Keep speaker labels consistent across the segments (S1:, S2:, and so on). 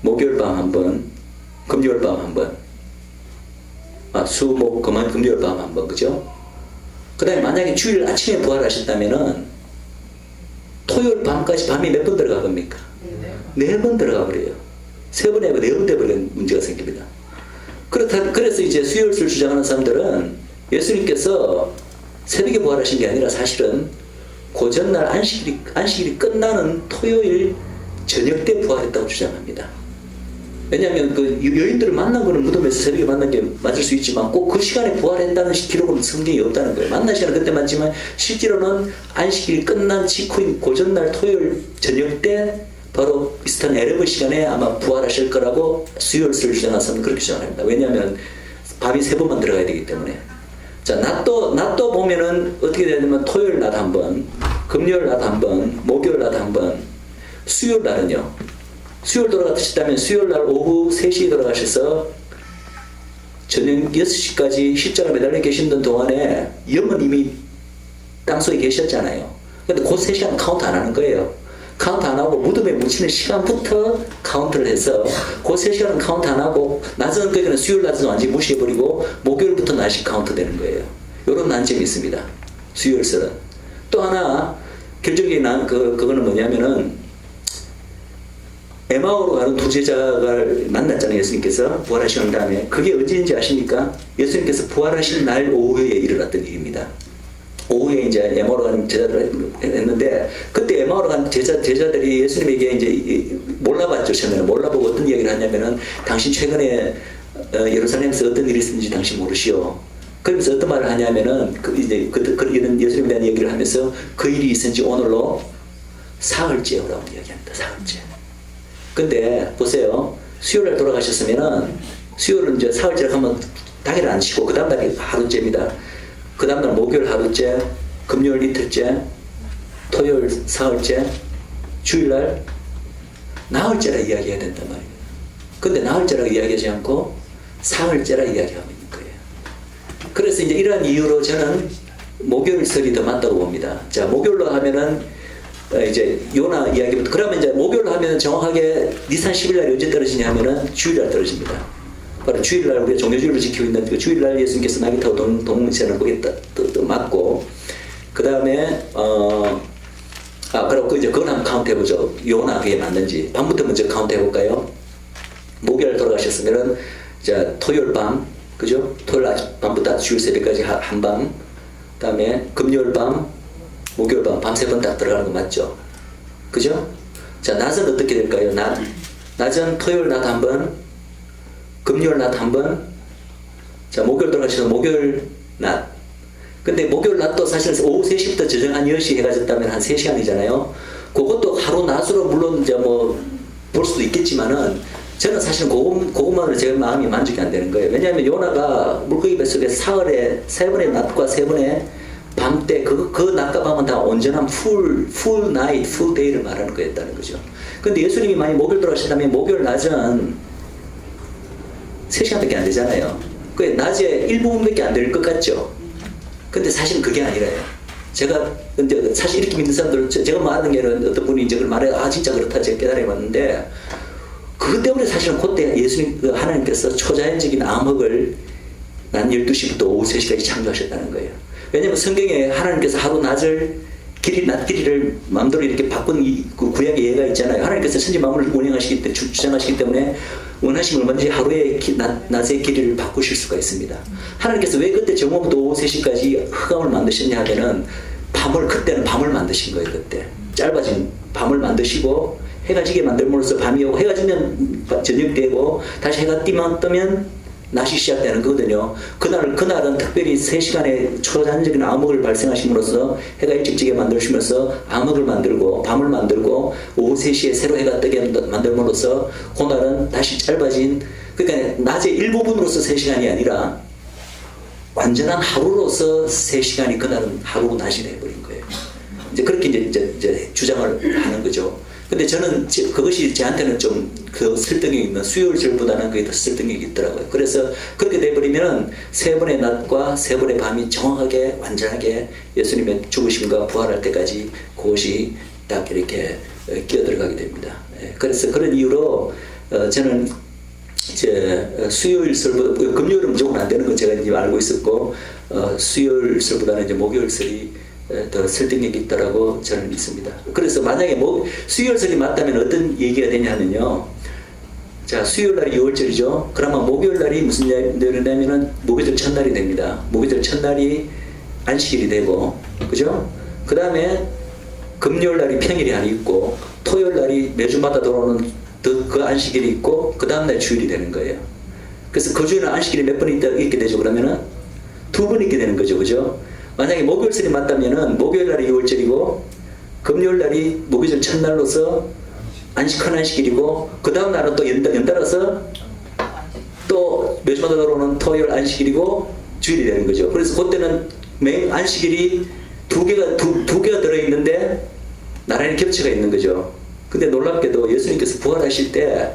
S1: 목요일 밤 한 번, 금요일 밤 한 번, 수, 목, 금요일 밤 한 번, 그죠? 그 다음에 만약에 주일 아침에 부활하셨다면은 토요일 밤까지 밤이 몇 번 들어가 겁니까? 네 번 들어가 버려요. 세 번에 네 번 돼버리는 문제가 생깁니다. 그래서 이제 수요일을 주장하는 사람들은 예수님께서 새벽에 부활하신 게 아니라 사실은 그 전날 안식일이 끝나는 토요일 저녁 때 부활했다고 주장합니다. 왜냐하면 그 여인들을 만난 거는 무덤에서 새벽에 만난 게 맞을 수 있지만 꼭 그 시간에 부활했다는 기록은 성경에 없다는 거예요. 만난 시간은 그때 맞지만 실제로는 안식일이 끝난 직후인 그 전날 토요일 저녁 때 바로 비슷한 에르브 시간에 아마 부활하실 거라고 수요일을 주장하는 사람은 그렇게 주장합니다. 왜냐하면 밤이 세 번만 들어가야 되기 때문에. 자, 낮도 보면은 어떻게 되냐면 토요일 낮 한 번, 금요일 낮 한 번, 목요일 낮 한 번, 수요일 날은요. 수요일 돌아가셨다면 수요일 날 오후 3시에 돌아가셔서 저녁 6시까지 십자가 매달려 계시던 동안에 영은 이미 땅속에 계셨잖아요. 근데 그 3시간 카운트 안 하는 거예요. 카운트 안 하고 무덤에 묻히는 시간부터 카운트를 해서 그 3시간은 카운트 안 하고 낮은 거는 수요일 낮은 완전히 무시해버리고 목요일부터 낮이 카운트 되는 거예요. 이런 난점이 있습니다. 수요일설은. 또 하나 결정적인 그거는 뭐냐면은 에마오로 가는 두 제자를 만났잖아요. 예수님께서 부활하신 다음에. 그게 언제인지 아십니까? 예수님께서 부활하신 날 오후에 일어났던 일입니다. 오후에 이제 에마오로 가는 제자들을 했는데 그때 에마오로 간 제자들이 예수님에게 이제 몰라봤죠. 처음에는 몰라보고 어떤 이야기를 하냐면은 당신 최근에 예루살렘에서 어떤 일이 있었는지 당신 모르시오. 그러면서 어떤 말을 하냐면은 이런 예수님에 대한 얘기를 하면서 그 일이 있은지 오늘로 사흘째라고 이야기합니다. 사흘째. 근데 보세요. 수요일날 돌아가셨으면은 수요일은 이제 사흘째를 하면 당일 안 치고 그 다음 날이 하루째입니다. 그 다음날 목요일 하루째, 금요일 이틀째, 토요일 사흘째, 주일날 나흘째라 이야기해야 된단 말이에요. 근데 나흘째라고 이야기하지 않고 사흘째라 이야기하고 있는 거예요. 그래서 이제 이러한 이유로 저는 목요일설이 더 맞다고 봅니다. 자, 목요일로 하면은 이제 요나 이야기부터 그러면 이제 목요일로 하면은 정확하게 니산 10일날이 언제 떨어지냐 하면은 주일날 떨어집니다. 바로 주일날 우리가 종교주의를 지키고 있는 그 주일날 예수님께서 나귀 타고 동문시하는 거기에 또 맞고 그 다음에 그리고 이제 그건 한번 카운트 해보죠. 요나 그게 맞는지 밤부터 먼저 카운트 해볼까요? 목요일 돌아가셨으면은 자 토요일 밤 그죠? 토요일 밤부터 주일 새벽까지 한 밤, 그 다음에 금요일 밤, 목요일 밤, 밤 세 번 딱 들어가는 거 맞죠? 그죠? 자, 낮은 어떻게 될까요? 낮은 토요일 낮 한 번, 금요일 낮 한 번, 자, 목요일 돌아가셔서 목요일 낮. 근데 목요일 낮도 사실 오후 3시부터 저녁 한 10시 해가 졌다면 한 3시간이잖아요. 그것도 하루 낮으로 물론 이제 뭐 볼 수도 있겠지만은 저는 사실 그것만으로 제 마음이 만족이 안 되는 거예요. 왜냐하면 요나가 물고기 뱃속에 사흘에 3번의 낮과 3번의 밤 때 그 낮과 밤은 다 온전한 full night, full day를 말하는 거였다는 거죠. 근데 예수님이 만약 목요일 돌아가셨다면 목요일 낮은 3시간밖에 안 되잖아요. 그 낮에 일부분밖에 안 될 것 같죠. 근데 사실 그게 아니라요. 제가 근데 사실 이렇게 믿는 사람들 제가 말하는 게는 어떤 분이 이제 그걸 말해 진짜 그렇다 제가 깨달아봤는데 그것 때문에 사실은 그때 예수님 하나님께서 초자연적인 암흑을 난 12시부터 오후 3시까지 창조하셨다는 거예요. 왜냐하면 성경에 하나님께서 하루 낮을 낮 길이를 마음대로 이렇게 바꾼 그 구약의 예가 있잖아요. 하나님께서 천지 만물을 운행하시기 때문에 주장하시기 때문에 원하시면 얼마든지 하루의 낮의 길이를 바꾸실 수가 있습니다. 하나님께서 왜 그때 정오부터 오후 3시까지 흑암을 만드셨냐 하면은 그때는 밤을 만드신 거예요. 그때 짧아진 밤을 만드시고 해가 지게 만들므로써 밤이 오고 해가 지면 저녁 되고 다시 해가 뜨면 낮이 시작되는 거거든요. 그날은 특별히 3시간의 초자연적인 암흑을 발생하심으로써 해가 일찍 지게 만드시면서 암흑을 만들고 밤을 만들고 오후 3시에 새로 해가 뜨게 만들므로써 그날은 다시 짧아진 그러니까 낮의 일부분으로서 3시간이 아니라 완전한 하루로서 3시간이 그날은 하루고 낮이 돼버린 거예요. 이제 그렇게 이제 주장을 하는 거죠. 근데 저는 그것이 저한테는 좀 그 설득력이 있는 수요일절보다는 그게 더 설득력이 있더라고요. 그래서 그렇게 돼버리면 3번의 낮과 3번의 밤이 정확하게 완전하게 예수님의 죽으심과 부활할 때까지 그것이 딱 이렇게 끼어들어가게 됩니다. 그래서 그런 이유로 저는 이제 수요일설, 금요일은 무조건 안 되는 건 제가 이제 알고 있었고, 수요일설보다는 이제 목요일설이 더 설득력이 있다라고 저는 믿습니다. 그래서 만약에 수요일설이 맞다면 어떤 얘기가 되냐면요. 자, 수요일 날이 6월절이죠. 그러면 목요일 날이 무슨 날이냐면은 목요일 첫날이 됩니다. 목요일 첫날이 안식일이 되고, 그죠? 그 다음에 금요일 날이 평일이 아니 있고, 토요일 날이 매주마다 돌아오는 그 안식일이 있고, 그 다음날 주일이 되는 거예요. 그래서 그 주에는 안식일이 몇 번 있게 되죠. 그러면은 2번 있게 되는 거죠. 그죠? 만약에 목요일설이 맞다면은 목요일 날이 6월절이고, 금요일 날이 목요일 첫날로서 큰 안식일이고, 그 다음 날은 또 연달아서 또 매주마다 돌아오는 토요일 안식일이고 주일이 되는 거죠. 그래서 그때는 매 안식일이 두 개가 들어있는데 나란히 겹쳐가 있는 거죠. 근데 놀랍게도 예수님께서 부활하실 때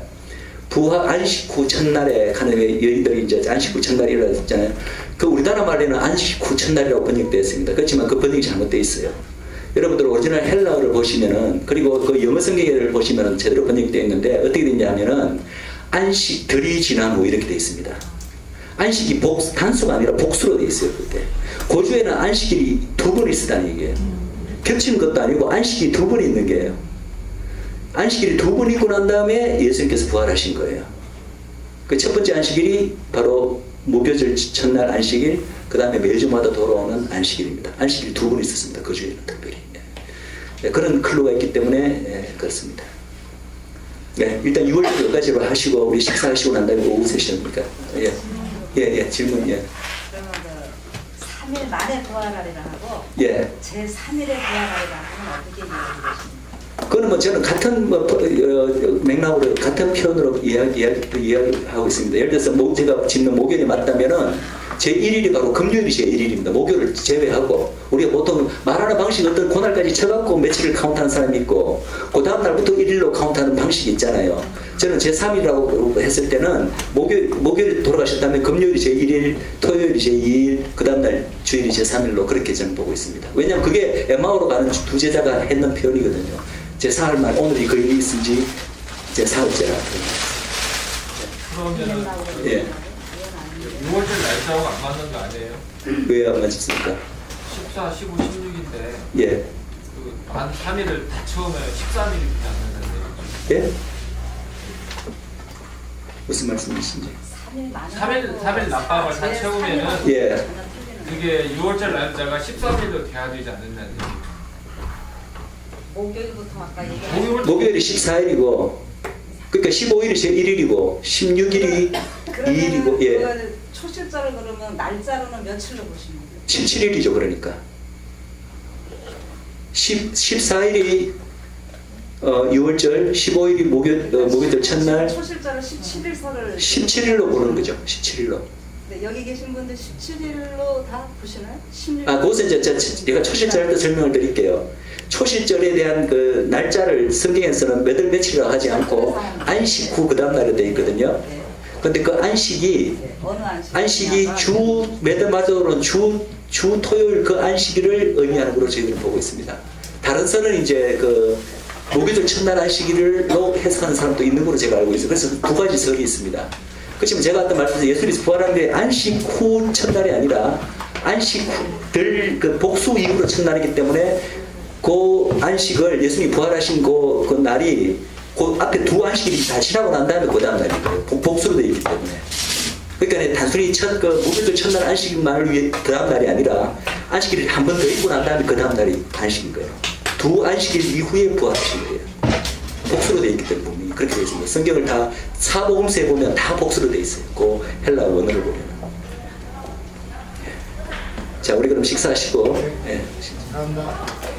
S1: 안식 후 첫날에 가는 여인들이 이제 안식 후 첫날이라고 했잖아요. 그 우리나라 말에는 안식 후 첫날이라고 번역되어 있습니다. 그렇지만 그 번역이 잘못되어 있어요. 여러분들 오리지널 헬라어를 보시면은, 그리고 그 영어 성경을 보시면은 제대로 번역되어 있는데 어떻게 되냐면은 안식들이 지난 후 이렇게 되어 있습니다. 안식이 단수가 아니라 복수로 되어 있어요. 그때 그 주에는 안식일이 2번 있었다는 얘기예요. 겹치는 것도 아니고 안식이 2번 있는 게예요. 안식일이 2번 있고 난 다음에 예수님께서 부활하신 거예요. 그 첫 번째 안식일이 바로 목요일 첫날 안식일, 그 다음에 매주마다 돌아오는 안식일입니다. 안식일이 2번 있었습니다. 그 주에는 특별히. 네, 그런 클루가 있기 때문에 그렇습니다. 네, 일단 6월 여기까지로 하시고 우리 식사하시고 난 다음에 오후 세션입니까? 질문.
S2: 그러면 그 3일 만에 부활하리라 하고
S1: 제
S2: 3일에 부활하리라 하면 어떻게 이해하시겠습니까?
S1: 그거는 뭐 저는 같은 맥락으로 같은 표현으로 이야기하고 있습니다. 예를 들어서 제가 짓는 목요일이 맞다면은 제 1일이 바로 금요일이 제 1일입니다. 목요일을 제외하고 우리가 보통 말하는 방식이 어떤 그날까지 쳐갖고 며칠을 카운트하는 사람이 있고 그 다음 날부터 1일로 카운트하는 방식이 있잖아요. 저는 제 3일이라고 했을 때는 목요일 돌아가셨다면 금요일이 제 1일, 토요일이 제 2일, 그 다음 날 주일이 제 3일로 그렇게 저는 보고 있습니다. 왜냐하면 그게 엠마오로 가는 두 제자가 했는 표현이거든요. 제 사흘만 오늘이 그 일이 있은지 제 사흘째라.
S3: 그러면은 6월절 날짜하고 안 맞는 거 아니에요?
S1: 왜 안 맞습니까?
S3: 14, 15, 16인데 한 3일을 다 처음에 13일이 그냥
S1: 예? 무슨 말씀이신지?
S3: 3일 낮밥을 다 채우면은 그게 6월절 날짜가 13일로 돼야 되지 않느냐는 얘기죠.
S2: 목요일부터 아까 얘기한
S1: 목요일이 14일이고, 그러니까 15일이 제 1일이고 16일이 2일이고,
S2: 초실자를 그러면 날짜로는 며칠로 보시면 돼요?
S1: 17일이죠. 그러니까 14일이 6월절, 15일이 목요일 첫날,
S2: 초실자를 17일서를
S1: 17일로 보는 거죠. 17일로.
S2: 네, 여기 계신 분들 17일로 다 보시나요? 16일.
S1: 그것은 제가 초실절 할 때 설명을 드릴게요. 초실절에 대한 그 날짜를 성경에서는 몇 월 며칠이라고 하지 않고 안식 후 그 다음 날에 되어 있거든요. 근데 그 안식이 매달마저로는 주 토요일 그 안식일을 의미하는 걸로 저희들은 보고 있습니다. 다른 선은 이제 그 목요일 첫날 안식일로 해석하는 사람도 있는 걸로 제가 알고 있어요. 그래서 두 가지 설이 있습니다. 그렇지만 제가 아까 말씀드린 예수님이 부활하는데 안식 후 첫날이 아니라 안식 후들 그 복수 이후로 첫날이기 때문에 그 안식을 예수님이 부활하신 그 날이 그 앞에 두 안식일이 다 지나고 난 다음에 그 다음 날이에요. 복수로 되어 있기 때문에. 그러니까 단순히 목요일 첫날 안식일만을 위해 그 다음 날이 아니라 안식일을 한 번 더 있고 난 다음에 그 다음 날이 안식인 거예요. 두 안식일 이후에 부활하신 거예요. 복수로 되어 있기 때문에 분명히 그렇게 되어 있습니다. 성경을 다 사복음서에 보면 다 복수로 되어 있어요. 그 헬라 원어를 보면. 자, 우리 그럼 식사하시고.
S4: 감사합니다.